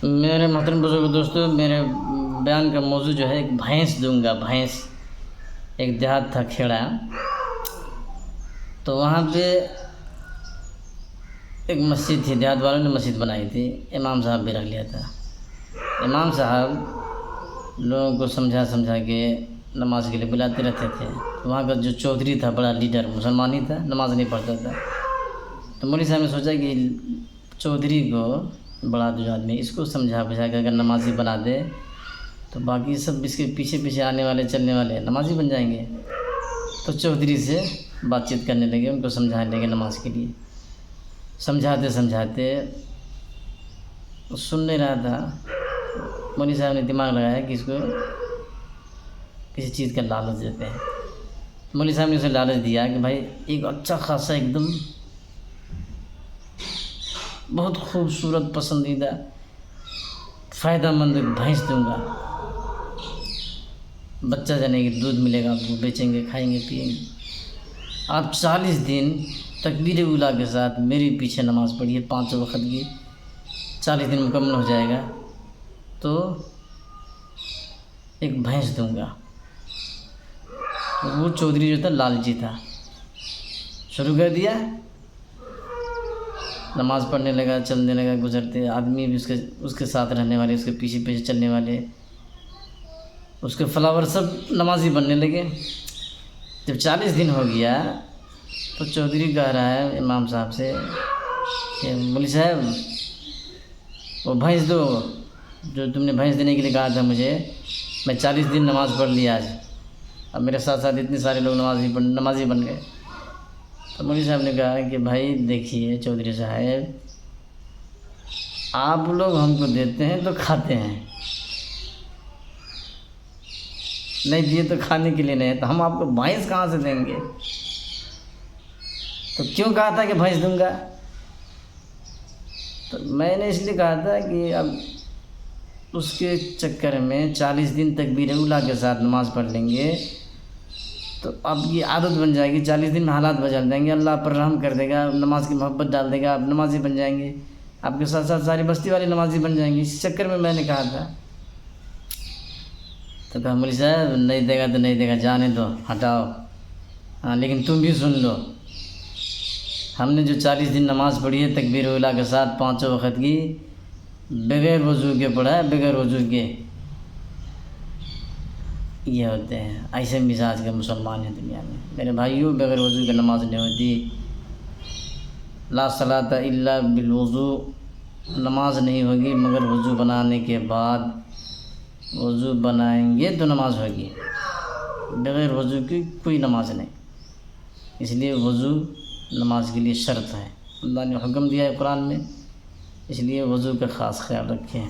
میرے محترم بزرگ دوستو، میرے بیان کا موضوع جو ہے ایک بھینس دوں گا۔ بھینس ایک دیہات تھا کھیڑا، تو وہاں پہ ایک مسجد تھی، دیہات والوں نے مسجد بنائی تھی، امام صاحب بھی رکھ لیا تھا۔ امام صاحب لوگوں کو سمجھا کے نماز کے لیے بلاتے رہتے تھے۔ وہاں کا جو چودھری تھا، بڑا لیڈر، مسلمان ہی تھا، نماز نہیں پڑھتا تھا۔ تو مولوی صاحب نے سوچا کہ چودھری کو، بڑا جو آدمی، اس کو سمجھا بجھا کے اگر نمازی بنا دے تو باقی سب اس کے پیچھے پیچھے آنے والے چلنے والے نمازی بن جائیں گے۔ تو چودھری سے بات چیت کرنے لگے، ان کو سمجھانے لگے نماز کے لیے۔ سمجھاتے سن نہیں رہا تھا۔ مولوی صاحب نے دماغ لگایا کہ اس کو کسی چیز کا لالچ دیتے ہیں۔ مولوی صاحب نے اسے لالچ دیا کہ بھائی ایک اچھا خاصا، ایک دم بہت خوبصورت، پسندیدہ، فائدہ مند بھینس دوں گا۔ بچہ جانے کی دودھ ملے گا، آپ کو بیچیں گے، کھائیں گے، پیئیں گے۔ آپ 40 دن تکبیر اولیٰ کے ساتھ میرے پیچھے نماز پڑھیے، 5 وقت کی، 40 دن مکمل ہو جائے گا تو ایک بھینس دوں گا۔ وہ چودھری جو تھا لالچی تھا، شروع کر دیا، نماز پڑھنے لگا، چلنے لگا، گزرتے آدمی بھی اس کے ساتھ رہنے والے، اس کے پیچھے پیچھے چلنے والے، اس کے فلاور سب نمازی بننے لگے۔ جب 40 دن ہو گیا تو چودھری کہہ رہا ہے امام صاحب سے کہ مولوی صاحب وہ بھینس دو، جو تم نے بھینس دینے کے لیے کہا تھا مجھے، میں 40 دن نماز پڑھ لی آج، اب میرے ساتھ ساتھ اتنے سارے لوگ نمازی بن گئے۔ تو مولوی صاحب نے کہا کہ بھائی دیکھیے چودھری صاحب، آپ لوگ ہم کو دیتے ہیں تو کھاتے ہیں، نہیں دیے تو کھانے کے لیے نہیں، تو ہم آپ کو بھینس کہاں سے دیں گے؟ تو کیوں کہا تھا کہ بھینس دوں گا؟ تو میں نے اس لیے کہا تھا کہ اب اس کے چکر میں 40 دن تکبیر اولیٰ کے ساتھ نماز پڑھ لیں گے تو اب یہ عادت بن جائے گی، 40 دن میں حالات بدل جائیں گے، اللہ پر رحم کر دے گا، نماز کی محبت ڈال دے گا، آپ نمازی بن جائیں گے، آپ کے ساتھ ساتھ ساری بستی والے نمازی بن جائیں گے۔ اس چکر میں نے کہا تھا۔ تو کہا مولوی صاحب نہیں دے گا تو نہیں دے گا، جانے دو، ہٹاؤ، ہاں لیکن تم بھی سن لو، ہم نے جو 40 دن نماز پڑھی ہے تکبیر اولیٰ کے ساتھ 5 وقت کی، بغیر وضو کے پڑھا ہے، بغیر وضو کے۔ یہ ہوتے ہیں ایسے مزاج کے مسلمان ہیں دنیا میں۔ میرے بھائیوں، بغیر وضو کے نماز نہیں ہوتی۔ لا صلاۃ الا بالوضو، نماز نہیں ہوگی مگر وضو بنانے کے بعد، وضو بنائیں گے تو نماز ہوگی، بغیر وضو کی کوئی نماز نہیں۔ اس لیے وضو نماز کے لیے شرط ہے، اللہ نے حکم دیا ہے قرآن میں، اس لیے وضو کا خاص خیال رکھیں۔